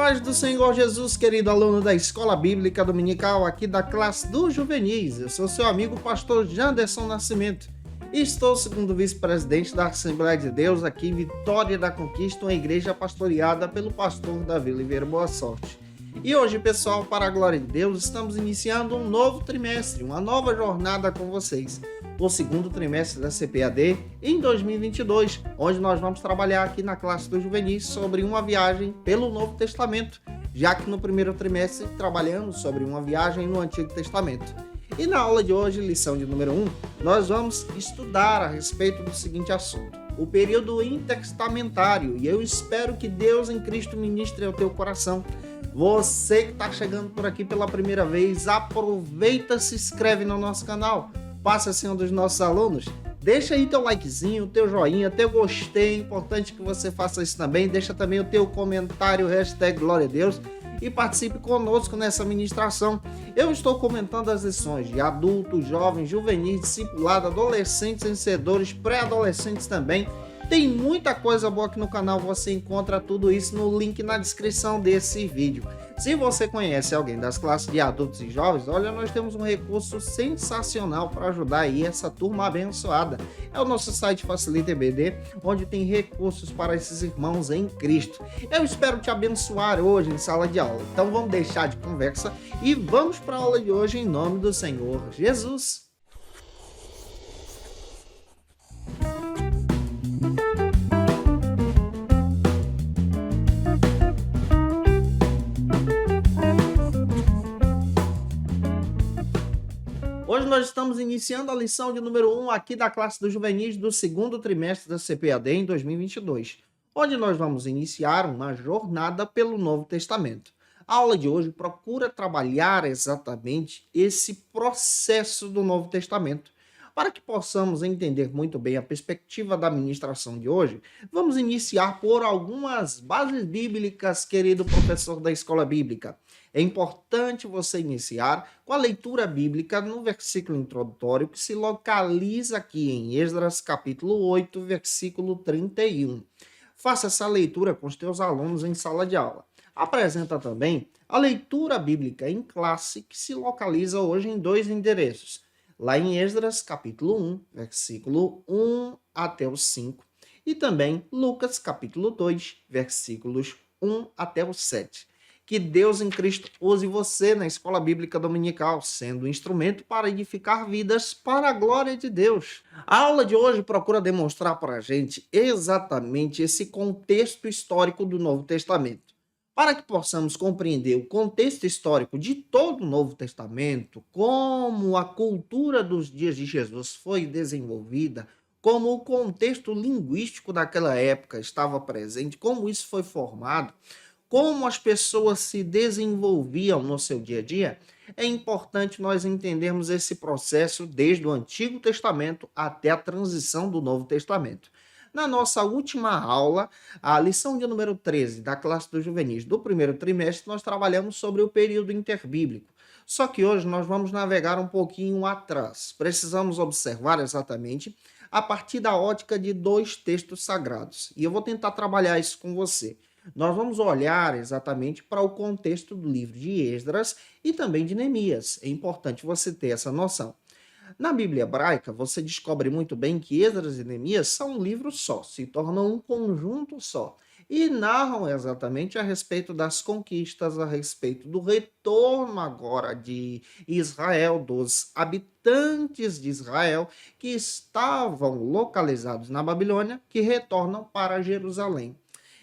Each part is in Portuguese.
paz do Senhor Jesus, querido aluno da Escola Bíblica Dominical, aqui da classe dos juvenis. Eu sou seu amigo pastor Janderson Nascimento e estou segundo vice-presidente da Assembleia de Deus aqui em Vitória da Conquista, uma igreja pastoreada pelo pastor Davi Oliveira Boa Sorte. E hoje, pessoal, para a glória de Deus, estamos iniciando um novo trimestre, uma nova jornada com vocês. O segundo trimestre da CPAD em 2022, onde nós vamos trabalhar aqui na classe dos juvenis sobre uma viagem pelo Novo Testamento, já que no primeiro trimestre trabalhamos sobre uma viagem no Antigo Testamento. E na aula de hoje, lição de número 1, nós vamos estudar a respeito do seguinte assunto: o período intertestamentário, e eu espero que Deus em Cristo ministre ao teu coração. Você que está chegando por aqui pela primeira vez, aproveita, se inscreve no nosso canal, faça assim um dos nossos alunos, deixa aí teu likezinho, teu joinha, teu gostei, é importante que você faça isso também, deixa também o teu comentário, #glória a Deus, e participe conosco nessa ministração. Eu estou comentando as lições de adultos, jovens, juvenis, discipulado, adolescentes, vencedores, pré-adolescentes também. Tem muita coisa boa aqui no canal, você encontra tudo isso no link na descrição desse vídeo. Se você conhece alguém das classes de adultos e jovens, olha, nós temos um recurso sensacional para ajudar aí essa turma abençoada. É o nosso site Facilita EBD, onde tem recursos para esses irmãos em Cristo. Eu espero te abençoar hoje em sala de aula. Então vamos deixar de conversa e vamos para a aula de hoje em nome do Senhor Jesus. Hoje nós estamos iniciando a lição de número 1 aqui da classe dos juvenis do segundo trimestre da CPAD em 2022, onde nós vamos iniciar uma jornada pelo Novo Testamento. A aula de hoje procura trabalhar exatamente esse processo do Novo Testamento. Para que possamos entender muito bem a perspectiva da ministração de hoje, vamos iniciar por algumas bases bíblicas, querido professor da Escola Bíblica. É importante você iniciar com a leitura bíblica no versículo introdutório que se localiza aqui em Esdras capítulo 8, versículo 31. Faça essa leitura com os teus alunos em sala de aula. Apresenta também a leitura bíblica em classe que se localiza hoje em dois endereços. Lá em Esdras capítulo 1, versículo 1 até o 5. E também Lucas capítulo 2, versículos 1 até o 7. Que Deus em Cristo use você na Escola Bíblica Dominical, sendo um instrumento para edificar vidas para a glória de Deus. A aula de hoje procura demonstrar para a gente exatamente esse contexto histórico do Novo Testamento. Para que possamos compreender o contexto histórico de todo o Novo Testamento, como a cultura dos dias de Jesus foi desenvolvida, como o contexto linguístico daquela época estava presente, como isso foi formado, como as pessoas se desenvolviam no seu dia a dia, é importante nós entendermos esse processo desde o Antigo Testamento até a transição do Novo Testamento. Na nossa última aula, a lição de número 13 da classe dos juvenis do primeiro trimestre, nós trabalhamos sobre o período interbíblico. Só que hoje nós vamos navegar um pouquinho atrás. Precisamos observar exatamente a partir da ótica de dois textos sagrados. E eu vou tentar trabalhar isso com você. Nós vamos olhar exatamente para o contexto do livro de Esdras e também de Neemias. É importante você ter essa noção. Na Bíblia hebraica, você descobre muito bem que Esdras e Neemias são um livro só, se tornam um conjunto só, e narram exatamente a respeito das conquistas, a respeito do retorno agora de Israel, dos habitantes de Israel que estavam localizados na Babilônia, que retornam para Jerusalém.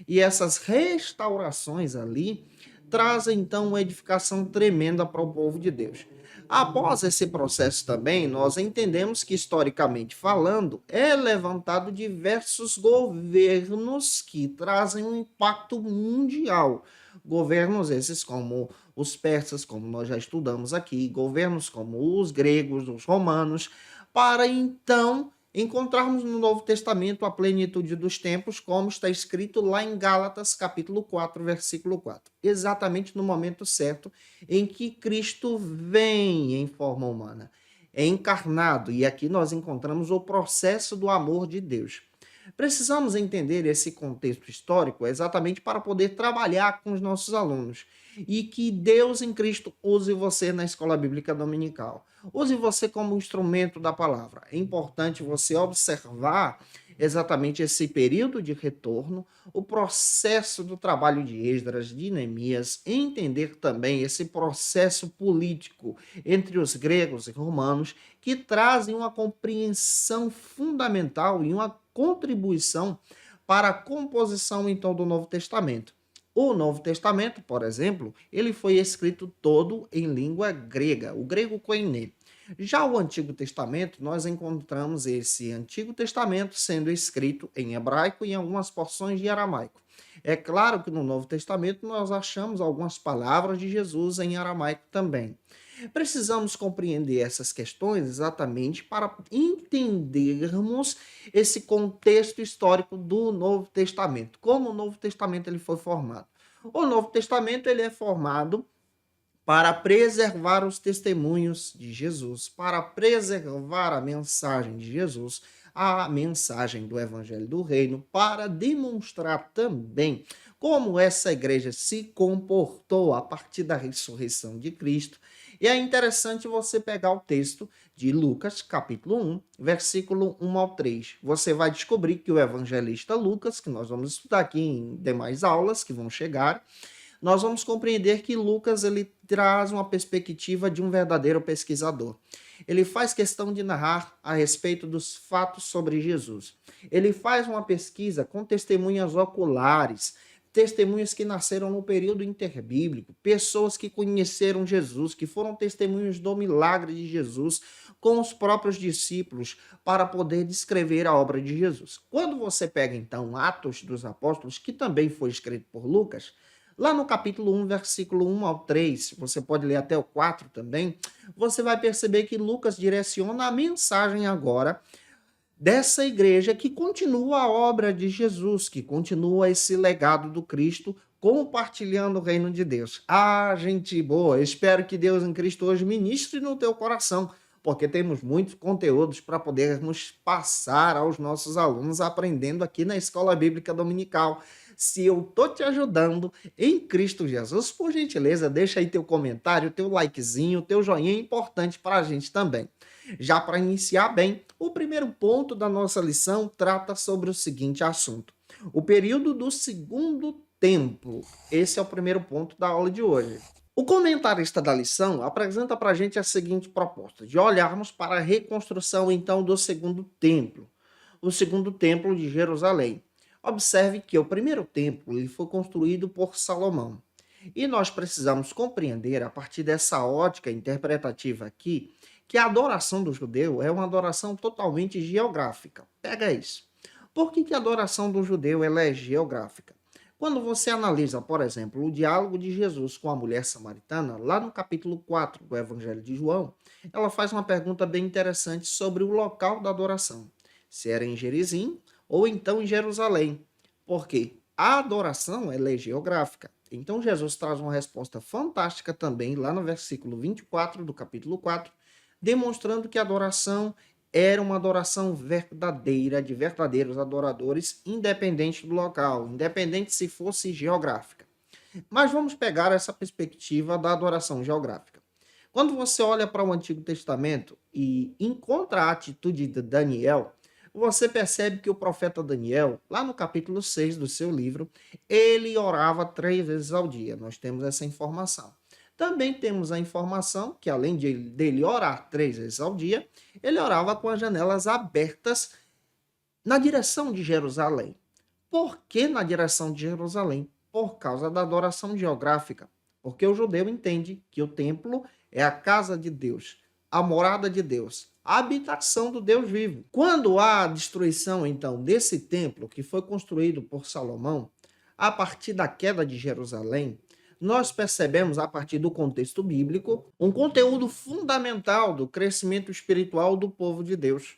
E essas restaurações ali trazem então uma edificação tremenda para o povo de Deus. Após esse processo também, nós entendemos que, historicamente falando, é levantado diversos governos que trazem um impacto mundial. Governos esses como os persas, como nós já estudamos aqui, governos como os gregos, os romanos, para então encontrarmos no Novo Testamento a plenitude dos tempos, como está escrito lá em Gálatas, capítulo 4, versículo 4. Exatamente no momento certo em que Cristo vem em forma humana, é encarnado, e aqui nós encontramos o processo do amor de Deus. Precisamos entender esse contexto histórico exatamente para poder trabalhar com os nossos alunos e que Deus em Cristo use você na escola bíblica dominical. Use você como instrumento da palavra. É importante você observar exatamente esse período de retorno, o processo do trabalho de Esdras, de Neemias, entender também esse processo político entre os gregos e romanos que trazem uma compreensão fundamental e uma contribuição para a composição então do Novo Testamento. O Novo Testamento, por exemplo, ele foi escrito todo em língua grega, o grego koiné. Já o Antigo Testamento, nós encontramos esse Antigo Testamento sendo escrito em hebraico e em algumas porções de aramaico. É claro que no Novo Testamento nós achamos algumas palavras de Jesus em aramaico também. Precisamos compreender essas questões exatamente para entendermos esse contexto histórico do Novo Testamento, como o Novo Testamento ele foi formado. O Novo Testamento ele é formado para preservar os testemunhos de Jesus, para preservar a mensagem de Jesus, a mensagem do Evangelho do Reino, para demonstrar também como essa igreja se comportou a partir da ressurreição de Cristo. E é interessante você pegar o texto de Lucas, capítulo 1, versículo 1 ao 3. Você vai descobrir que o evangelista Lucas, que nós vamos estudar aqui em demais aulas que vão chegar, nós vamos compreender que Lucas ele traz uma perspectiva de um verdadeiro pesquisador. Ele faz questão de narrar a respeito dos fatos sobre Jesus. Ele faz uma pesquisa com testemunhas oculares, testemunhas que nasceram no período interbíblico, pessoas que conheceram Jesus, que foram testemunhos do milagre de Jesus com os próprios discípulos para poder descrever a obra de Jesus. Quando você pega então Atos dos Apóstolos, que também foi escrito por Lucas, lá no capítulo 1, versículo 1 ao 3, você pode ler até o 4 também, você vai perceber que Lucas direciona a mensagem agora dessa igreja que continua a obra de Jesus, que continua esse legado do Cristo, compartilhando o reino de Deus. Ah, gente boa, espero que Deus em Cristo hoje ministre no teu coração, porque temos muitos conteúdos para podermos passar aos nossos alunos aprendendo aqui na Escola Bíblica Dominical. Se eu tô te ajudando em Cristo Jesus, por gentileza, deixa aí teu comentário, teu likezinho, teu joinha é importante para a gente também. Já para iniciar bem, o primeiro ponto da nossa lição trata sobre o seguinte assunto: o período do Segundo Templo. Esse é o primeiro ponto da aula de hoje. O comentarista da lição apresenta para a gente a seguinte proposta, de olharmos para a reconstrução, então, do Segundo Templo, o Segundo Templo de Jerusalém. Observe que o primeiro templo ele foi construído por Salomão. E nós precisamos compreender, a partir dessa ótica interpretativa aqui, que a adoração do judeu é uma adoração totalmente geográfica. Pega isso. Por que a adoração do judeu ela é geográfica? Quando você analisa, por exemplo, o diálogo de Jesus com a mulher samaritana, lá no capítulo 4 do Evangelho de João, ela faz uma pergunta bem interessante sobre o local da adoração. Se era em Gerizim ou então em Jerusalém. Por quê? A adoração ela é geográfica. Então Jesus traz uma resposta fantástica também, lá no versículo 24 do capítulo 4, demonstrando que a adoração era uma adoração verdadeira, de verdadeiros adoradores, independente do local, independente se fosse geográfica. Mas vamos pegar essa perspectiva da adoração geográfica. Quando você olha para o Antigo Testamento e encontra a atitude de Daniel, você percebe que o profeta Daniel, lá no capítulo 6 do seu livro, ele orava 3 vezes ao dia. Nós temos essa informação. Também temos a informação que, além dele orar 3 vezes ao dia, ele orava com as janelas abertas na direção de Jerusalém. Por que na direção de Jerusalém? Por causa da adoração geográfica. Porque o judeu entende que o templo é a casa de Deus, a morada de Deus, a habitação do Deus vivo. Quando há a destruição, então, desse templo que foi construído por Salomão, a partir da queda de Jerusalém, nós percebemos, a partir do contexto bíblico, um conteúdo fundamental do crescimento espiritual do povo de Deus.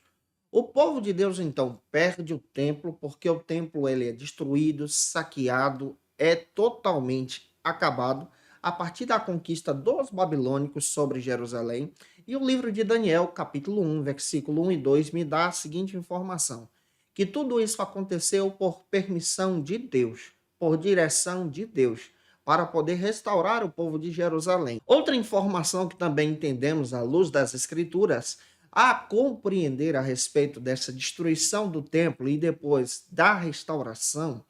O povo de Deus, então, perde o templo, porque o templo ele é destruído, saqueado, é totalmente acabado, a partir da conquista dos babilônicos sobre Jerusalém. E o livro de Daniel, capítulo 1, versículo 1 e 2, me dá a seguinte informação, que tudo isso aconteceu por permissão de Deus, por direção de Deus, para poder restaurar o povo de Jerusalém. Outra informação que também entendemos à luz das Escrituras, a compreender a respeito dessa destruição do templo e depois da restauração,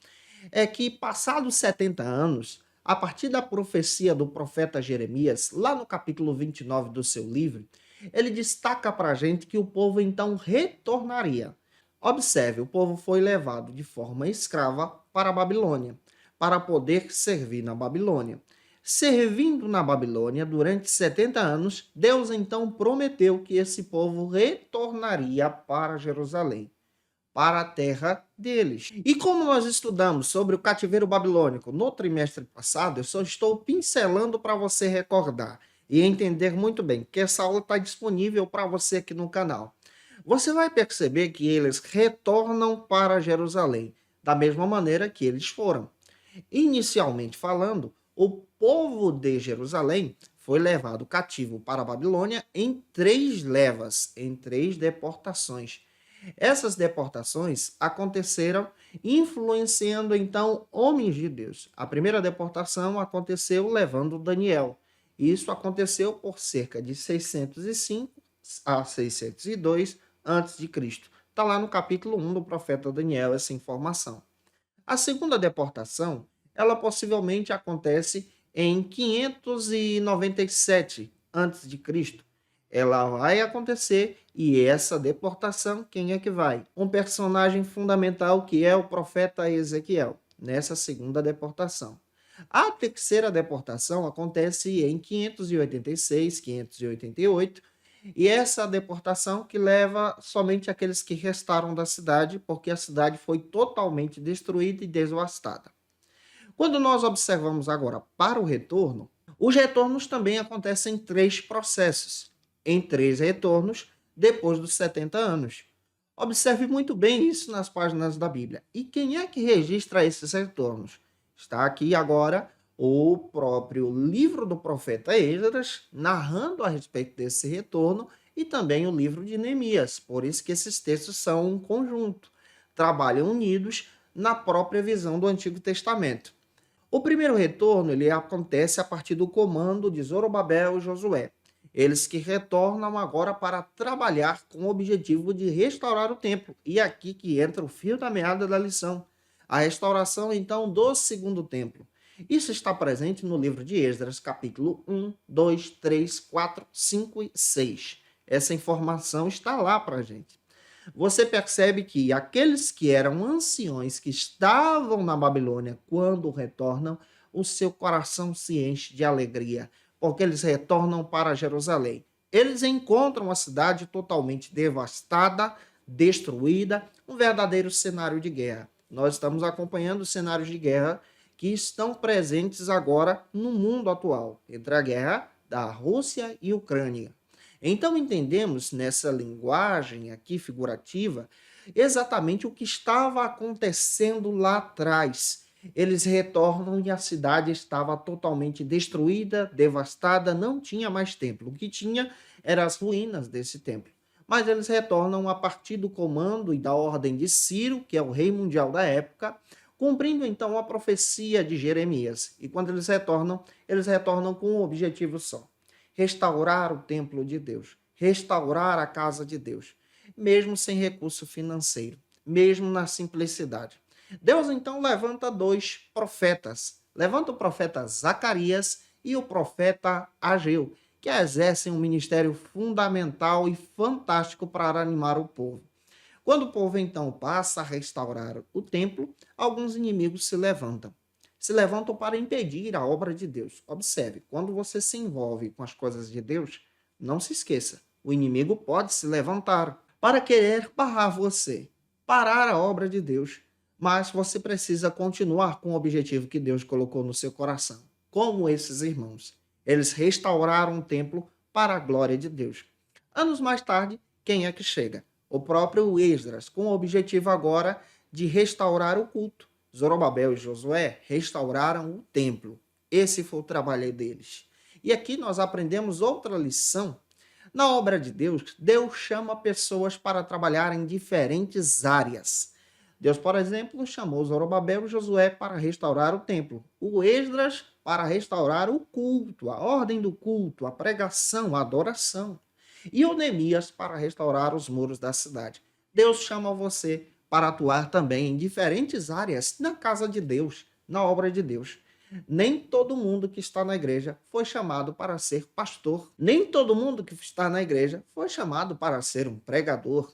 é que, passados 70 anos, a partir da profecia do profeta Jeremias, lá no capítulo 29 do seu livro, ele destaca para a gente que o povo então retornaria. Observe, o povo foi levado de forma escrava para a Babilônia, para poder servir na Babilônia. Servindo na Babilônia durante 70 anos, Deus então prometeu que esse povo retornaria para Jerusalém, para a terra deles. E como nós estudamos sobre o cativeiro babilônico no trimestre passado, eu só estou pincelando para você recordar e entender muito bem, que essa aula está disponível para você aqui no canal. Você vai perceber que eles retornam para Jerusalém, da mesma maneira que eles foram. Inicialmente falando, o povo de Jerusalém foi levado cativo para a Babilônia em 3 levas, em 3 deportações. Essas deportações aconteceram influenciando então homens de Deus. A primeira deportação aconteceu levando Daniel. Isso aconteceu por cerca de 605 a 602 a.C. Está lá no capítulo 1 do profeta Daniel essa informação. A segunda deportação, ela possivelmente acontece em 597 a.C. Ela vai acontecer e essa deportação, quem é que vai? Um personagem fundamental que é o profeta Ezequiel, nessa segunda deportação. A terceira deportação acontece em 586, 588, e essa deportação que leva somente aqueles que restaram da cidade, porque a cidade foi totalmente destruída e devastada. Quando nós observamos agora para o retorno, os retornos também acontecem em 3 processos, em 3 retornos depois dos 70 anos. Observe muito bem isso nas páginas da Bíblia. E quem é que registra esses retornos? Está aqui agora o próprio livro do profeta Esdras, narrando a respeito desse retorno, e também o livro de Neemias. Por isso que esses textos são um conjunto, trabalham unidos na própria visão do Antigo Testamento. O primeiro retorno ele acontece a partir do comando de Zorobabel e Josué. Eles que retornam agora para trabalhar com o objetivo de restaurar o templo. E aqui que entra o fio da meada da lição. A restauração, então, do segundo templo. Isso está presente no livro de Esdras, capítulo 1, 2, 3, 4, 5 e 6. Essa informação está lá para a gente. Você percebe que aqueles que eram anciões que estavam na Babilônia quando retornam, o seu coração se enche de alegria, porque eles retornam para Jerusalém. Eles encontram a cidade totalmente devastada, destruída, um verdadeiro cenário de guerra. Nós estamos acompanhando cenários de guerra que estão presentes agora no mundo atual, entre a guerra da Rússia e Ucrânia. Então entendemos nessa linguagem aqui figurativa exatamente o que estava acontecendo lá atrás. Eles retornam e a cidade estava totalmente destruída, devastada, não tinha mais templo. O que tinha eram as ruínas desse templo. Mas eles retornam a partir do comando e da ordem de Ciro, que é o rei mundial da época, cumprindo então a profecia de Jeremias. E quando eles retornam com um objetivo só: restaurar o templo de Deus, restaurar a casa de Deus, mesmo sem recurso financeiro, mesmo na simplicidade. Deus então levanta 2 profetas. Levanta o profeta Zacarias e o profeta Ageu, que exercem um ministério fundamental e fantástico para animar o povo. Quando o povo então passa a restaurar o templo, alguns inimigos se levantam. Se levantam para impedir a obra de Deus. Observe, quando você se envolve com as coisas de Deus, não se esqueça, o inimigo pode se levantar para querer barrar você, parar a obra de Deus, mas você precisa continuar com o objetivo que Deus colocou no seu coração. Como esses irmãos, eles restauraram o templo para a glória de Deus. Anos mais tarde, quem é que chega? O próprio Esdras, com o objetivo agora de restaurar o culto. Zorobabel e Josué restauraram o templo. Esse foi o trabalho deles. E aqui nós aprendemos outra lição. Na obra de Deus, Deus chama pessoas para trabalhar em diferentes áreas. Deus, por exemplo, chamou Zorobabel e Josué para restaurar o templo, o Esdras para restaurar o culto, a ordem do culto, a pregação, a adoração, e o Neemias para restaurar os muros da cidade. Deus chama você para atuar também em diferentes áreas na casa de Deus, na obra de Deus. Nem todo mundo que está na igreja foi chamado para ser pastor. Nem todo mundo que está na igreja foi chamado para ser um pregador.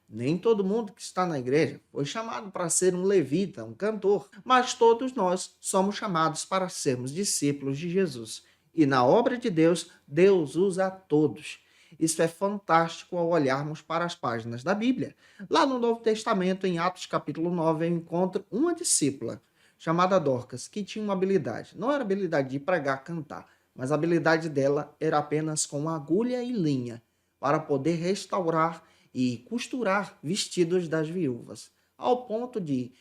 Nem todo mundo que está na igreja foi chamado para ser um levita, um cantor. Mas todos nós somos chamados para sermos discípulos de Jesus. E na obra de Deus, Deus usa a todos. Isso é fantástico ao olharmos para as páginas da Bíblia. Lá no Novo Testamento, em Atos capítulo 9, eu encontro uma discípula chamada Dorcas, que tinha uma habilidade. Não era habilidade de pregar, cantar, mas a habilidade dela era apenas com agulha e linha, para poder restaurar e costurar vestidos das viúvas, ao ponto de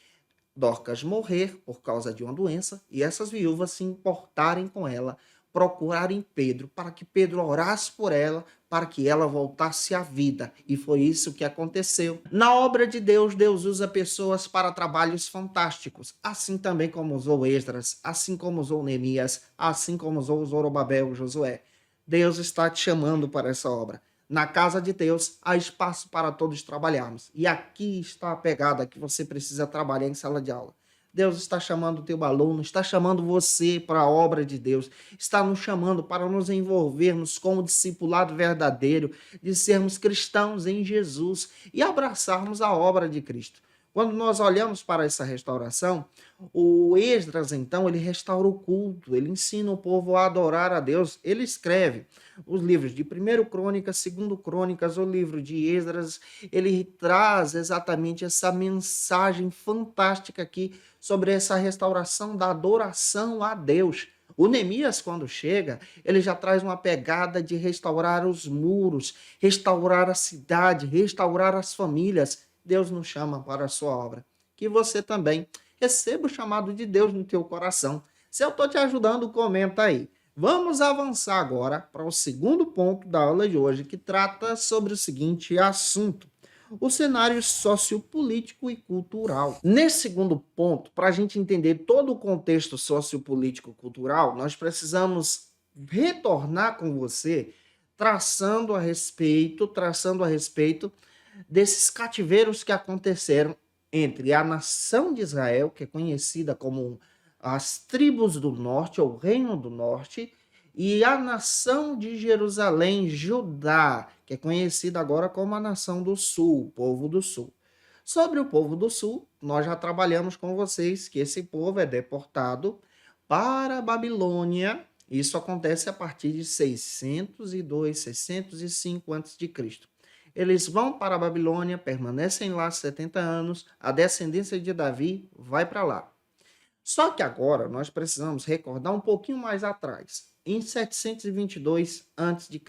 Dorcas morrer por causa de uma doença e essas viúvas se importarem com ela, procurarem Pedro para que Pedro orasse por ela, para que ela voltasse à vida. E foi isso que aconteceu. Na obra de Deus, Deus usa pessoas para trabalhos fantásticos, assim também como usou Esdras, assim como usou Neemias, assim como usou Zorobabel e Josué. Deus está te chamando para essa obra. Na casa de Deus há espaço para todos trabalharmos. E aqui está a pegada que você precisa trabalhar em sala de aula. Deus está chamando o teu aluno, está chamando você para a obra de Deus, está nos chamando para nos envolvermos com o discipulado verdadeiro, de sermos cristãos em Jesus e abraçarmos a obra de Cristo. Quando nós olhamos para essa restauração, o Esdras, então, ele restaura o culto, ele ensina o povo a adorar a Deus, ele escreve os livros de 1 Crônicas, 2 Crônicas, o livro de Esdras, ele traz exatamente essa mensagem fantástica aqui sobre essa restauração da adoração a Deus. O Neemias, quando chega, ele já traz uma pegada de restaurar os muros, restaurar a cidade, restaurar as famílias. Deus nos chama para a sua obra. Que você também receba o chamado de Deus no teu coração. Se eu estou te ajudando, comenta aí. Vamos avançar agora para o segundo ponto da aula de hoje, que trata sobre o seguinte assunto: o cenário sociopolítico e cultural. Nesse segundo ponto, para a gente entender todo o contexto sociopolítico e cultural, nós precisamos retornar com você traçando a respeito desses cativeiros que aconteceram entre a nação de Israel, que é conhecida como as tribos do norte, ou reino do norte, e a nação de Jerusalém, Judá, que é conhecida agora como a nação do sul, o povo do sul. Sobre o povo do sul, nós já trabalhamos com vocês que esse povo é deportado para a Babilônia. Isso acontece a partir de 602, 605 a.C. Eles vão para a Babilônia, permanecem lá 70 anos, a descendência de Davi vai para lá. Só que agora nós precisamos recordar um pouquinho mais atrás, em 722 a.C.,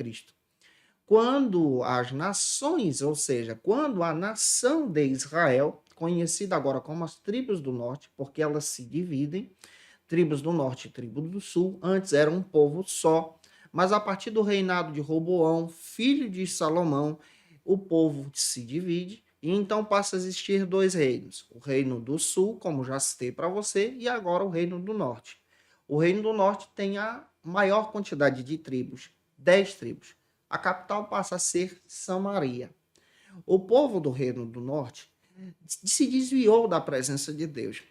quando as nações, ou seja, quando a nação de Israel, conhecida agora como as tribos do norte, porque elas se dividem, tribos do norte e tribos do sul, antes era um povo só, mas a partir do reinado de Roboão, filho de Salomão, o povo se divide e então passa a existir dois reinos: o reino do sul, como já citei para você, e agora o reino do norte. O reino do norte tem a maior quantidade de tribos, 10 tribos. A capital passa a ser Samaria. O povo do reino do norte se desviou da presença de Deus.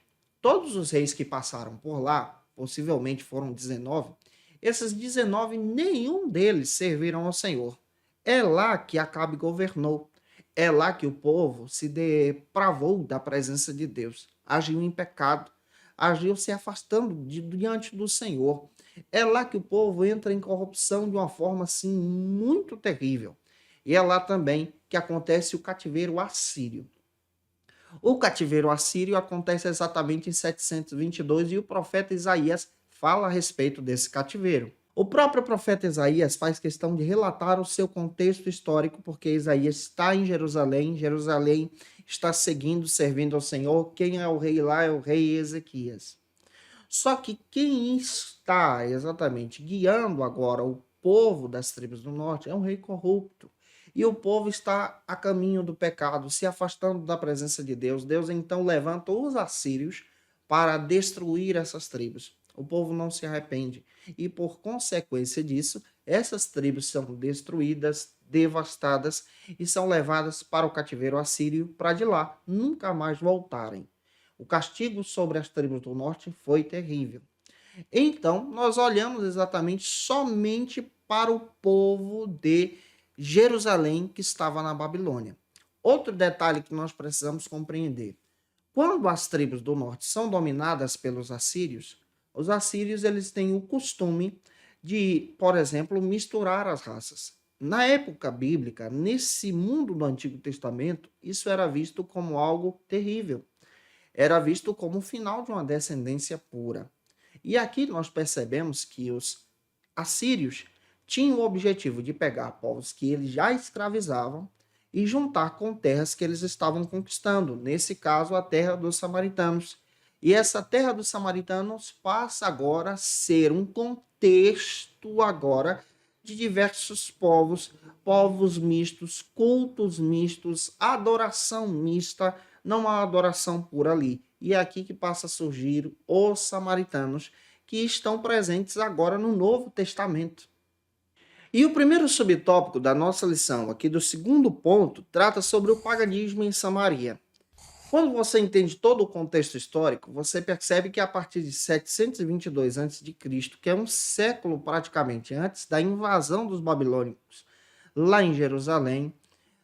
Todos os reis que passaram por lá, possivelmente foram 19, esses 19, nenhum deles serviram ao Senhor. É lá que Acabe governou. É lá que o povo se depravou da presença de Deus. Agiu em pecado. Agiu se afastando diante do Senhor. É lá que o povo entra em corrupção de uma forma assim muito terrível. E é lá também que acontece o cativeiro assírio. O cativeiro assírio acontece exatamente em 722 e o profeta Isaías fala a respeito desse cativeiro. O próprio profeta Isaías faz questão de relatar o seu contexto histórico, porque Isaías está em Jerusalém, Jerusalém está seguindo, servindo ao Senhor. Quem é o rei lá é o rei Ezequias. Só que quem está exatamente guiando agora o povo das tribos do norte é um rei corrupto. e o povo está a caminho do pecado, se afastando da presença de Deus. Deus então levanta os assírios para destruir essas tribos. O povo não se arrepende e, por consequência disso, essas tribos são destruídas, devastadas e são levadas para o cativeiro assírio para de lá nunca mais voltarem. O castigo sobre as tribos do norte foi terrível. Então, nós olhamos exatamente somente para o povo de Jerusalém que estava na Babilônia. Outro detalhe que nós precisamos compreender: quando as tribos do norte são dominadas pelos assírios, os assírios eles têm o costume de, por exemplo, misturar as raças. Na época bíblica, nesse mundo do Antigo Testamento, isso era visto como algo terrível. Era visto como o final de uma descendência pura. E aqui nós percebemos que os assírios tinham o objetivo de pegar povos que eles já escravizavam e juntar com terras que eles estavam conquistando, nesse caso a terra dos samaritanos. E essa terra dos samaritanos passa agora a ser um contexto agora de diversos povos, povos mistos, cultos mistos, adoração mista, não há adoração por ali. E é aqui que passa a surgir os samaritanos, que estão presentes agora no Novo Testamento. E o primeiro subtópico da nossa lição, aqui do segundo ponto, trata sobre o paganismo em Samaria. Quando você entende todo o contexto histórico, você percebe que a partir de 722 a.C., que é um século praticamente antes da invasão dos babilônicos lá em Jerusalém,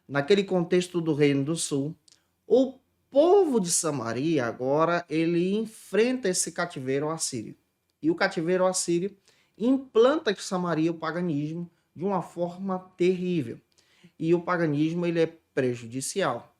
naquele contexto do Reino do Sul, o povo de Samaria agora ele enfrenta esse cativeiro assírio. E o cativeiro assírio implanta em Samaria o paganismo de uma forma terrível. E o paganismo ele é prejudicial.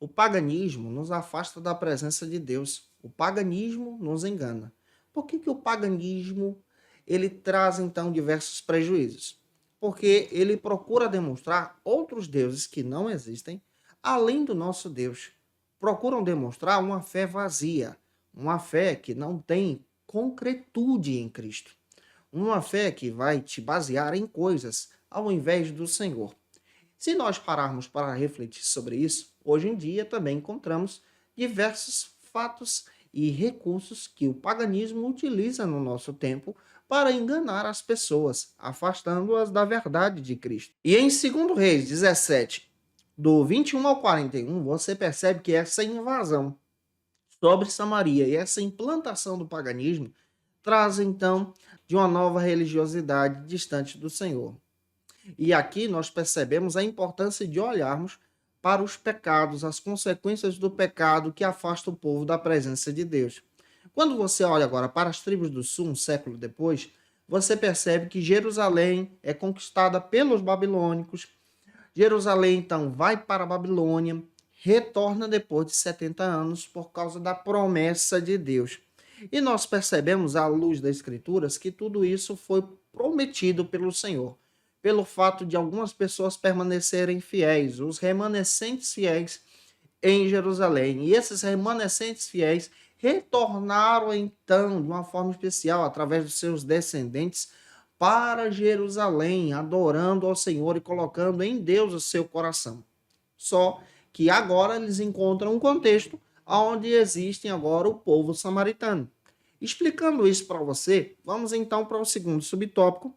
O paganismo nos afasta da presença de Deus. O paganismo nos engana. Por que o paganismo ele traz então diversos prejuízos? Porque ele procura demonstrar outros deuses que não existem, além do nosso Deus. Procuram demonstrar uma fé vazia, uma fé que não tem concretude em Cristo. Uma fé que vai te basear em coisas ao invés do Senhor. Se nós pararmos para refletir sobre isso, hoje em dia também encontramos diversos fatos e recursos que o paganismo utiliza no nosso tempo para enganar as pessoas, afastando-as da verdade de Cristo. E em 2 Reis 17, do 21 ao 41, você percebe que essa invasão sobre Samaria e essa implantação do paganismo traz então de uma nova religiosidade distante do Senhor. E aqui nós percebemos a importância de olharmos para os pecados, as consequências do pecado que afasta o povo da presença de Deus. Quando você olha agora para as tribos do sul, um século depois, você percebe que Jerusalém é conquistada pelos babilônicos. Jerusalém então vai para a Babilônia, retorna depois de 70 anos por causa da promessa de Deus. E nós percebemos, à luz das Escrituras, que tudo isso foi prometido pelo Senhor, pelo fato de algumas pessoas permanecerem fiéis, os remanescentes fiéis em Jerusalém. E esses remanescentes fiéis retornaram então, de uma forma especial, através dos seus descendentes, para Jerusalém, adorando ao Senhor e colocando em Deus o seu coração. Só que agora eles encontram um contexto onde existem agora o povo samaritano. Explicando isso para você, vamos então para o segundo subtópico,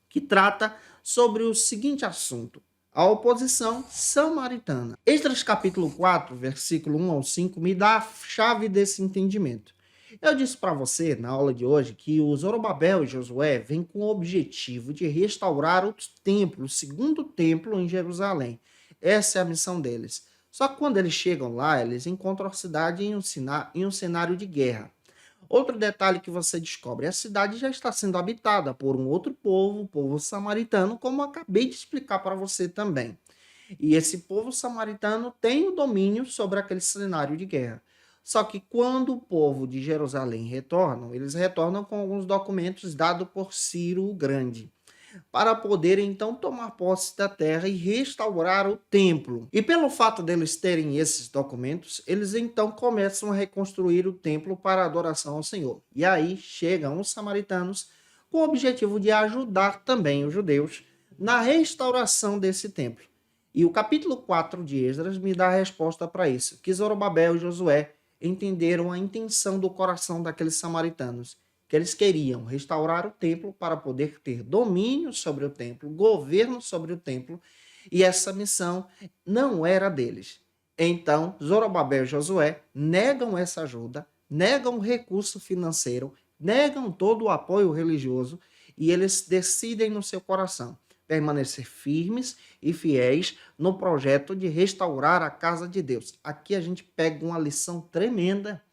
que trata sobre o seguinte assunto: a oposição samaritana. Esdras capítulo 4, versículo 1 ao 5, me dá a chave desse entendimento. Eu disse para você na aula de hoje que o Zorobabel e Josué vêm com o objetivo de restaurar o templo, o segundo templo em Jerusalém. Essa é a missão deles. Só que quando eles chegam lá, eles encontram a cidade em um cenário de guerra. Outro detalhe que você descobre: a cidade já está sendo habitada por um outro povo, o povo samaritano, como eu acabei de explicar para você também. E esse povo samaritano tem o domínio sobre aquele cenário de guerra. Só que quando o povo de Jerusalém retornam, eles retornam com alguns documentos dados por Ciro o Grande, para poder então tomar posse da terra e restaurar o templo. E pelo fato deles terem esses documentos, eles então começam a reconstruir o templo para adoração ao Senhor. E aí chegam os samaritanos com o objetivo de ajudar também os judeus na restauração desse templo. E o capítulo 4 de Esdras me dá a resposta para isso, que Zorobabel e Josué entenderam a intenção do coração daqueles samaritanos, que eles queriam restaurar o templo para poder ter domínio sobre o templo, governo sobre o templo, e essa missão não era deles. Então, Zorobabel e Josué negam essa ajuda, negam o recurso financeiro, negam todo o apoio religioso e eles decidem no seu coração permanecer firmes e fiéis no projeto de restaurar a casa de Deus. Aqui a gente pega uma lição tremenda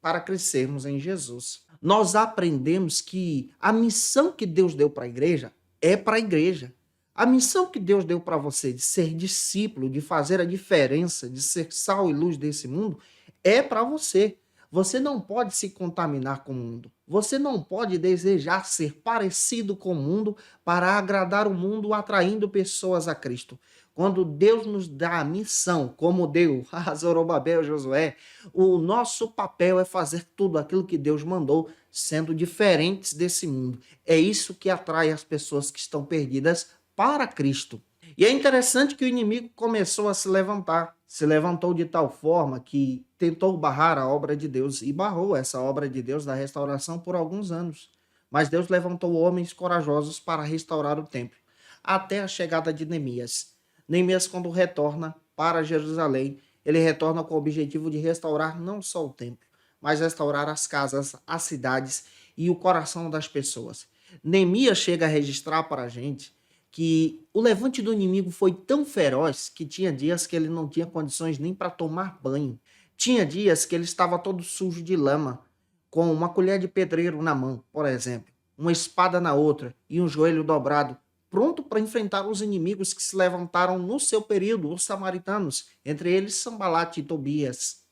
para crescermos em Jesus. Nós aprendemos que a missão que Deus deu para a igreja é para a igreja. A missão que Deus deu para você de ser discípulo, de fazer a diferença, de ser sal e luz desse mundo, é para você. Você não pode se contaminar com o mundo. Você não pode desejar ser parecido com o mundo para agradar o mundo, atraindo pessoas a Cristo. Quando Deus nos dá a missão, como deu a Zorobabel e Josué, o nosso papel é fazer tudo aquilo que Deus mandou, sendo diferentes desse mundo. É isso que atrai as pessoas que estão perdidas para Cristo. E é interessante que o inimigo começou a se levantar. Se levantou de tal forma que tentou barrar a obra de Deus e barrou essa obra de Deus da restauração por alguns anos. Mas Deus levantou homens corajosos para restaurar o templo, até a chegada de Neemias. Neemias, quando retorna para Jerusalém, ele retorna com o objetivo de restaurar não só o templo, mas restaurar as casas, as cidades e o coração das pessoas. Neemias chega a registrar para a gente que o levante do inimigo foi tão feroz que tinha dias que ele não tinha condições nem para tomar banho. Tinha dias que ele estava todo sujo de lama, com uma colher de pedreiro na mão, por exemplo, uma espada na outra e um joelho dobrado, pronto para enfrentar os inimigos que se levantaram no seu período, os samaritanos, entre eles Sambalate e Tobias,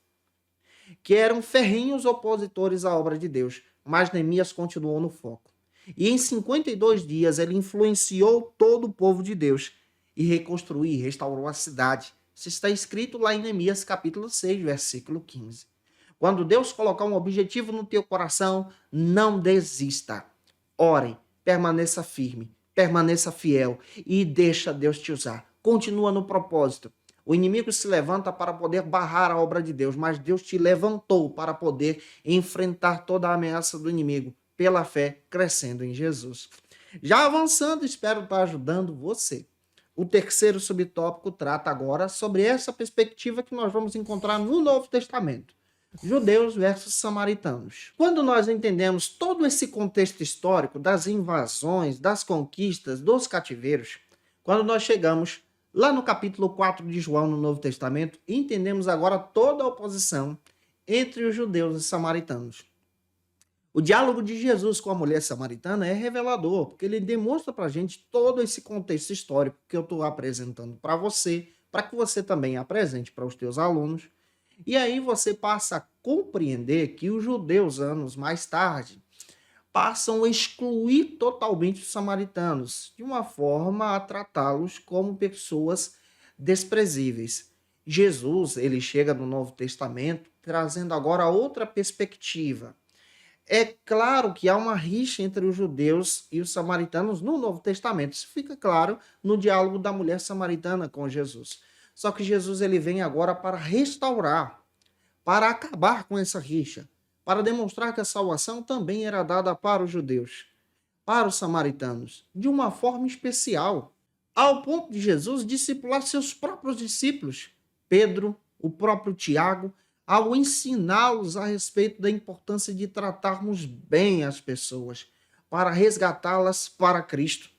que eram ferrenhos opositores à obra de Deus, mas Neemias continuou no foco. E em 52 dias ele influenciou todo o povo de Deus e reconstruiu e restaurou a cidade. Isso está escrito lá em Neemias capítulo 6, versículo 15. Quando Deus colocar um objetivo no teu coração, não desista. Ore, permaneça firme, permaneça fiel e deixa Deus te usar. Continua no propósito. O inimigo se levanta para poder barrar a obra de Deus, mas Deus te levantou para poder enfrentar toda a ameaça do inimigo pela fé, crescendo em Jesus. Já avançando, espero estar ajudando você. O terceiro subtópico trata agora sobre essa perspectiva que nós vamos encontrar no Novo Testamento. Judeus versus samaritanos. Quando nós entendemos todo esse contexto histórico das invasões, das conquistas, dos cativeiros, quando nós chegamos lá no capítulo 4 de João no Novo Testamento, entendemos agora toda a oposição entre os judeus e samaritanos. O diálogo de Jesus com a mulher samaritana é revelador, porque ele demonstra para a gente todo esse contexto histórico que eu estou apresentando para você, para que você também apresente para os teus alunos. E aí você passa a compreender que os judeus, anos mais tarde, passam a excluir totalmente os samaritanos, de uma forma a tratá-los como pessoas desprezíveis. Jesus, ele chega no Novo Testamento, trazendo agora outra perspectiva. É claro que há uma rixa entre os judeus e os samaritanos no Novo Testamento. Isso fica claro no diálogo da mulher samaritana com Jesus. Só que Jesus ele vem agora para restaurar, para acabar com essa rixa, para demonstrar que a salvação também era dada para os judeus, para os samaritanos, de uma forma especial, ao ponto de Jesus discipular seus próprios discípulos, Pedro, o próprio Tiago, ao ensiná-los a respeito da importância de tratarmos bem as pessoas, para resgatá-las para Cristo.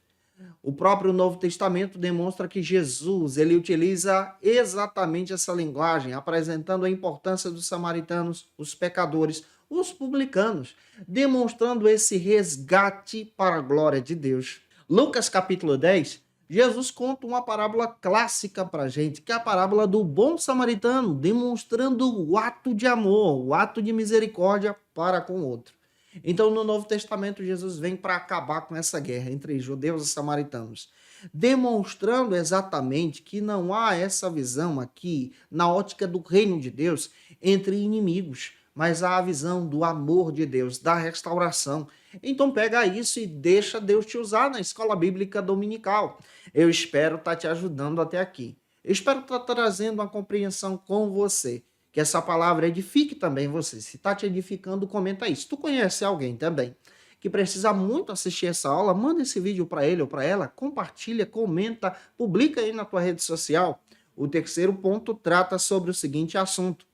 O próprio Novo Testamento demonstra que Jesus ele utiliza exatamente essa linguagem, apresentando a importância dos samaritanos, os pecadores, os publicanos, demonstrando esse resgate para a glória de Deus. Lucas capítulo 10, Jesus conta uma parábola clássica para a gente, que é a parábola do bom samaritano, demonstrando o ato de amor, o ato de misericórdia para com o outro. Então, no Novo Testamento, Jesus vem para acabar com essa guerra entre judeus e samaritanos, demonstrando exatamente que não há essa visão aqui, na ótica do reino de Deus, entre inimigos, mas há a visão do amor de Deus, da restauração. Então pega isso e deixa Deus te usar na escola bíblica dominical. Eu espero estar te ajudando até aqui. Eu espero estar trazendo uma compreensão com você, que essa palavra edifique também você. Se está te edificando, comenta aí. Se tu conhece alguém também que precisa muito assistir essa aula, manda esse vídeo para ele ou para ela, compartilha, comenta, publica aí na tua rede social. O terceiro ponto trata sobre o seguinte assunto: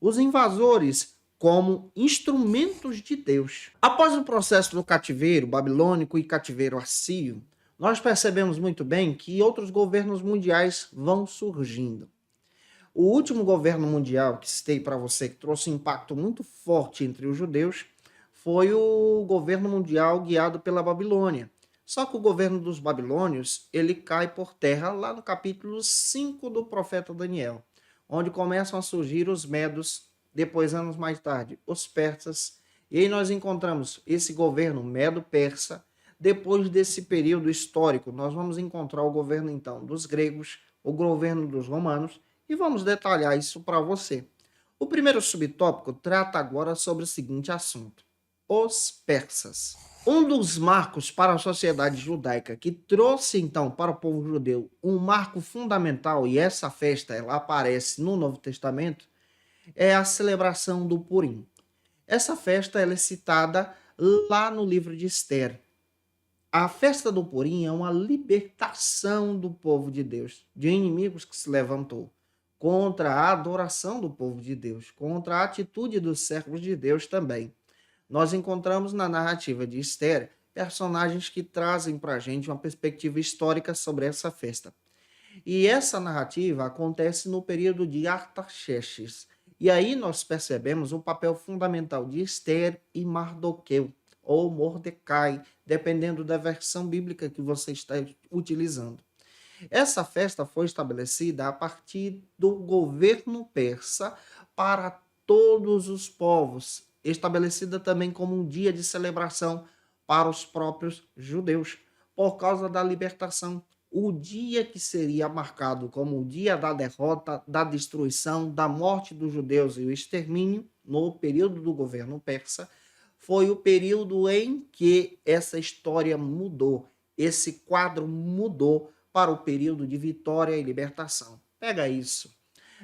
os invasores como instrumentos de Deus. Após o processo do cativeiro babilônico e cativeiro assírio, nós percebemos muito bem que outros governos mundiais vão surgindo. O último governo mundial que citei para você, que trouxe um impacto muito forte entre os judeus, foi o governo mundial guiado pela Babilônia. Só que o governo dos babilônios, ele cai por terra lá no capítulo 5 do profeta Daniel, onde começam a surgir os medos, depois, anos mais tarde, os persas, e aí nós encontramos esse governo medo-persa. Depois desse período histórico, nós vamos encontrar o governo, então, dos gregos, o governo dos romanos, e vamos detalhar isso para você. O primeiro subtópico trata agora sobre o seguinte assunto: os persas. Um dos marcos para a sociedade judaica que trouxe então para o povo judeu um marco fundamental, e essa festa ela aparece no Novo Testamento, é a celebração do Purim. Essa festa ela é citada lá no livro de Esther. A festa do Purim é uma libertação do povo de Deus, de inimigos que se levantou contra a adoração do povo de Deus, contra a atitude dos servos de Deus também. Nós encontramos na narrativa de Esther personagens que trazem para a gente uma perspectiva histórica sobre essa festa. E essa narrativa acontece no período de Artaxerxes. E aí nós percebemos o papel fundamental de Esther e Mardoqueu, ou Mordecai, dependendo da versão bíblica que você está utilizando. Essa festa foi estabelecida a partir do governo persa para todos os povos, estabelecida também como um dia de celebração para os próprios judeus, por causa da libertação. O dia que seria marcado como o dia da derrota, da destruição, da morte dos judeus e o extermínio, no período do governo persa, foi o período em que essa história mudou, esse quadro mudou para o período de vitória e libertação. Pega isso.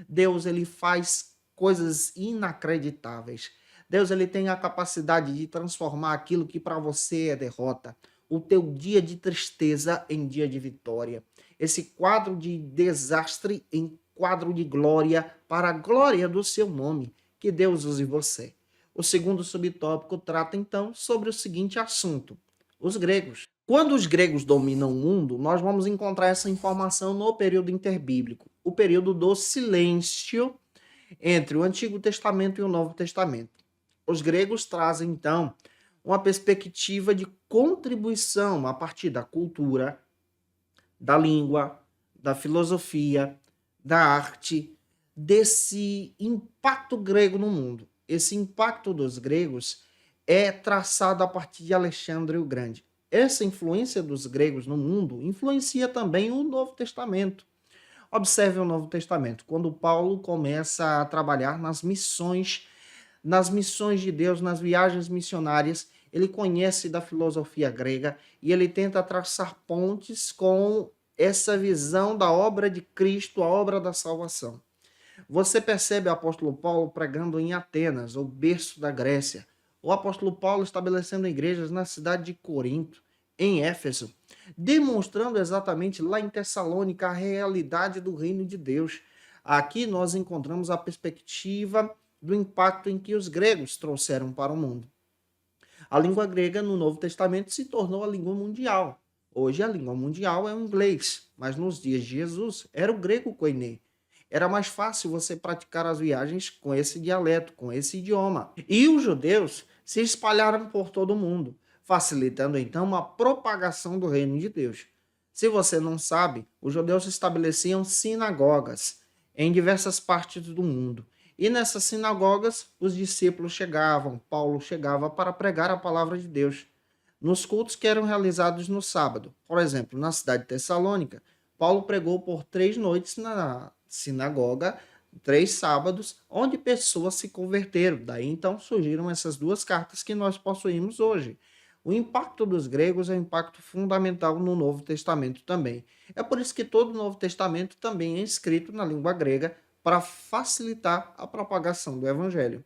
Deus ele faz coisas inacreditáveis. Deus ele tem a capacidade de transformar aquilo que para você é derrota, o teu dia de tristeza em dia de vitória. Esse quadro de desastre em quadro de glória para a glória do seu nome. Que Deus use você. O segundo subtópico trata então sobre o seguinte assunto: os gregos. Quando os gregos dominam o mundo, nós vamos encontrar essa informação no período interbíblico, o período do silêncio entre o Antigo Testamento e o Novo Testamento. Os gregos trazem, então, uma perspectiva de contribuição a partir da cultura, da língua, da filosofia, da arte, desse impacto grego no mundo. Esse impacto dos gregos é traçado a partir de Alexandre o Grande. Essa influência dos gregos no mundo influencia também o Novo Testamento. Observe o Novo Testamento, quando Paulo começa a trabalhar nas missões de Deus, nas viagens missionárias, ele conhece da filosofia grega e ele tenta traçar pontes com essa visão da obra de Cristo, a obra da salvação. Você percebe o apóstolo Paulo pregando em Atenas, o berço da Grécia. O apóstolo Paulo estabelecendo igrejas na cidade de Corinto, em Éfeso, demonstrando exatamente lá em Tessalônica a realidade do reino de Deus. Aqui nós encontramos a perspectiva do impacto em que os gregos trouxeram para o mundo. A língua grega no Novo Testamento se tornou a língua mundial. Hoje a língua mundial é o inglês, mas nos dias de Jesus era o grego koiné. Era mais fácil você praticar as viagens com esse dialeto, com esse idioma. E os judeus se espalharam por todo o mundo, facilitando então a propagação do reino de Deus. Se você não sabe, os judeus estabeleciam sinagogas em diversas partes do mundo. E nessas sinagogas, os discípulos chegavam, Paulo chegava para pregar a palavra de Deus. Nos cultos que eram realizados no sábado, por exemplo, na cidade de Tessalônica, Paulo pregou por 3 noites na sinagoga, 3 sábados, onde pessoas se converteram. Daí então surgiram essas 2 cartas que nós possuímos hoje. O impacto dos gregos é um impacto fundamental no Novo Testamento também. É por isso que todo o Novo Testamento também é escrito na língua grega para facilitar a propagação do Evangelho.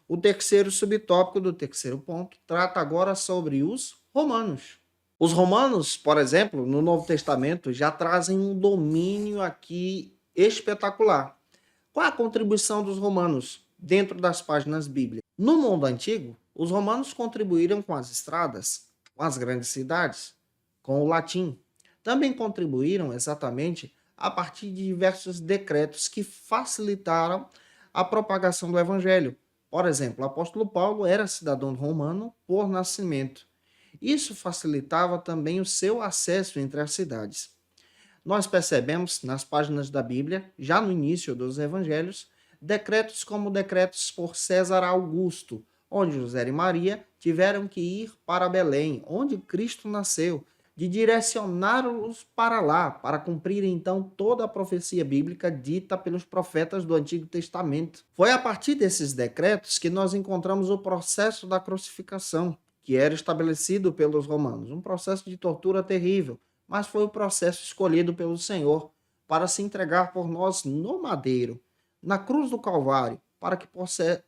O terceiro subtópico do terceiro ponto trata agora sobre os romanos. Os romanos, por exemplo, no Novo Testamento, já trazem um domínio aqui espetacular. Qual a contribuição dos romanos dentro das páginas bíblicas? No mundo antigo, os romanos contribuíram com as estradas, com as grandes cidades, com o latim. Também contribuíram exatamente a partir de diversos decretos que facilitaram a propagação do evangelho. Por exemplo, o apóstolo Paulo era cidadão romano por nascimento. Isso facilitava também o seu acesso entre as cidades. Nós percebemos nas páginas da Bíblia, já no início dos evangelhos, decretos como decretos por César Augusto, onde José e Maria tiveram que ir para Belém, onde Cristo nasceu, de direcioná-los para lá, para cumprir então toda a profecia bíblica dita pelos profetas do Antigo Testamento. Foi a partir desses decretos que nós encontramos o processo da crucificação, que era estabelecido pelos romanos, um processo de tortura terrível, mas foi o processo escolhido pelo Senhor para se entregar por nós no madeiro, na cruz do Calvário, para que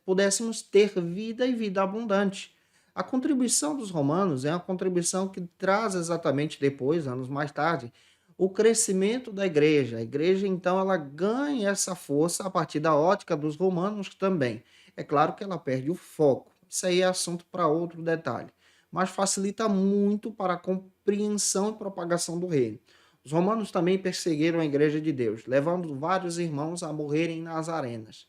pudéssemos ter vida e vida abundante. A contribuição dos romanos é uma contribuição que traz exatamente depois, anos mais tarde, o crescimento da igreja. A igreja, então, ela ganha essa força a partir da ótica dos romanos também. É claro que ela perde o foco. Isso aí é assunto para outro detalhe. Mas facilita muito para a compreensão e propagação do reino. Os romanos também perseguiram a igreja de Deus, levando vários irmãos a morrerem nas arenas,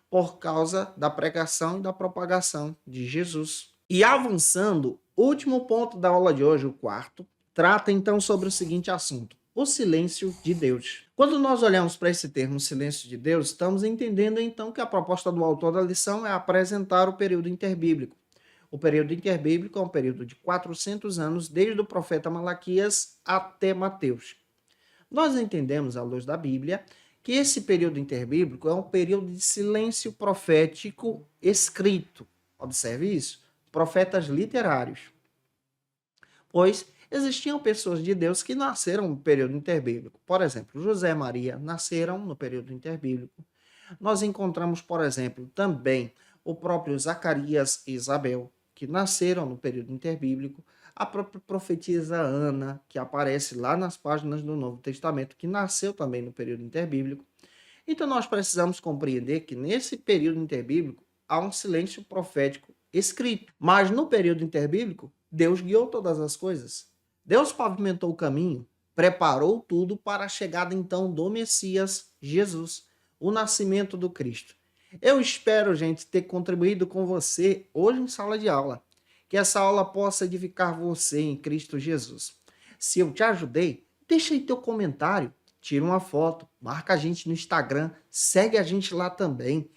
por causa da pregação e da propagação de Jesus. E avançando, último ponto da aula de hoje, o quarto, trata então sobre o seguinte assunto: o silêncio de Deus. Quando nós olhamos para esse termo silêncio de Deus, estamos entendendo então que a proposta do autor da lição é apresentar o período interbíblico. O período interbíblico é um período de 400 anos, desde o profeta Malaquias até Mateus. Nós entendemos, à luz da Bíblia, que esse período interbíblico é um período de silêncio profético escrito. Observe isso. Profetas literários. Pois existiam pessoas de Deus que nasceram no período interbíblico. Por exemplo, José e Maria nasceram no período interbíblico. Nós encontramos, por exemplo, também o próprio Zacarias e Isabel, que nasceram no período interbíblico, a própria profetisa Ana, que aparece lá nas páginas do Novo Testamento, que nasceu também no período interbíblico. Então nós precisamos compreender que nesse período interbíblico há um silêncio profético escrito. Mas no período interbíblico, Deus guiou todas as coisas. Deus pavimentou o caminho, preparou tudo para a chegada então do Messias, Jesus, o nascimento do Cristo. Eu espero, gente, ter contribuído com você hoje em sala de aula. Que essa aula possa edificar você em Cristo Jesus. Se eu te ajudei, deixa aí teu comentário, tira uma foto, marca a gente no Instagram, segue a gente lá também.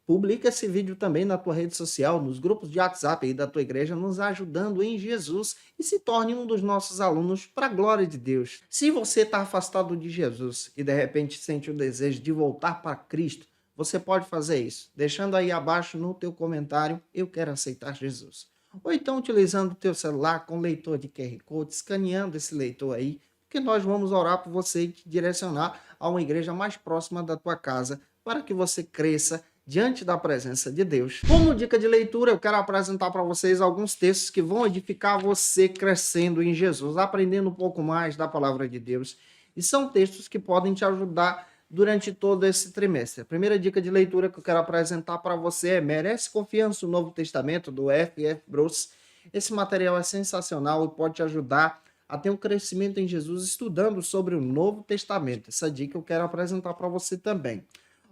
Publica esse vídeo também na tua rede social, nos grupos de WhatsApp aí da tua igreja, nos ajudando em Jesus e se torne um dos nossos alunos para a glória de Deus. Se você está afastado de Jesus e de repente sente o desejo de voltar para Cristo, você pode fazer isso, deixando aí abaixo no teu comentário, eu quero aceitar Jesus. Ou então utilizando o teu celular com leitor de QR Code, escaneando esse leitor aí, porque nós vamos orar por você e te direcionar a uma igreja mais próxima da tua casa, para que você cresça diante da presença de Deus. Como dica de leitura, eu quero apresentar para vocês alguns textos que vão edificar você crescendo em Jesus, aprendendo um pouco mais da palavra de Deus. E são textos que podem te ajudar durante todo esse trimestre. A primeira dica de leitura que eu quero apresentar para você é Merece Confiança, o Novo Testamento, do F.F. Bruce. Esse material é sensacional e pode te ajudar a ter um crescimento em Jesus estudando sobre o Novo Testamento. Essa dica eu quero apresentar para você também.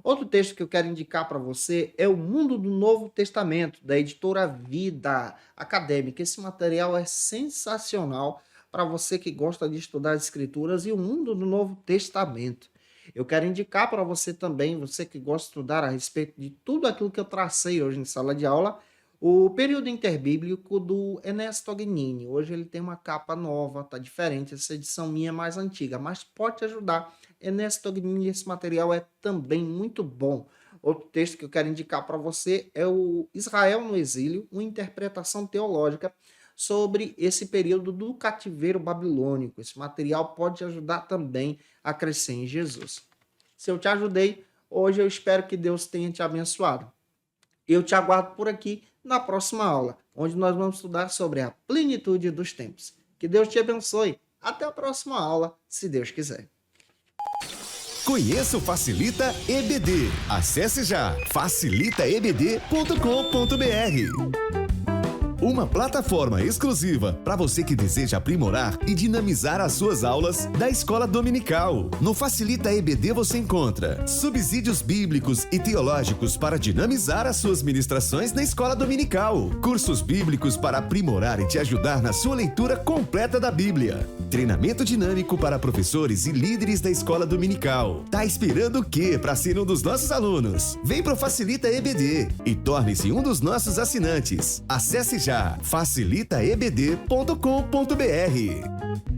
Outro texto que eu quero indicar para você é O Mundo do Novo Testamento, da editora Vida Acadêmica. Esse material é sensacional para você que gosta de estudar as Escrituras e o mundo do Novo Testamento. Eu quero indicar para você também, você que gosta de estudar a respeito de tudo aquilo que eu tracei hoje em sala de aula, o período interbíblico do Ernesto Tognini. Hoje ele tem uma capa nova, tá diferente, essa edição minha é mais antiga, mas pode te ajudar. Ernesto Tognini, esse material é também muito bom. Outro texto que eu quero indicar para você é o Israel no Exílio, uma interpretação teológica sobre esse período do cativeiro babilônico. Esse material pode te ajudar também a crescer em Jesus. Se eu te ajudei, hoje eu espero que Deus tenha te abençoado. Eu te aguardo por aqui na próxima aula, onde nós vamos estudar sobre a plenitude dos tempos. Que Deus te abençoe. Até a próxima aula, se Deus quiser. Conheça o Facilita EBD. Acesse já facilitaebd.com.br. Uma plataforma exclusiva para você que deseja aprimorar e dinamizar as suas aulas da escola dominical. No Facilita EBD você encontra subsídios bíblicos e teológicos para dinamizar as suas ministrações na escola dominical, cursos bíblicos para aprimorar e te ajudar na sua leitura completa da Bíblia, treinamento dinâmico para professores e líderes da escola dominical. Tá esperando o quê para ser um dos nossos alunos? Vem pro Facilita EBD e torne-se um dos nossos assinantes. Acesse já facilitaebd.com.br.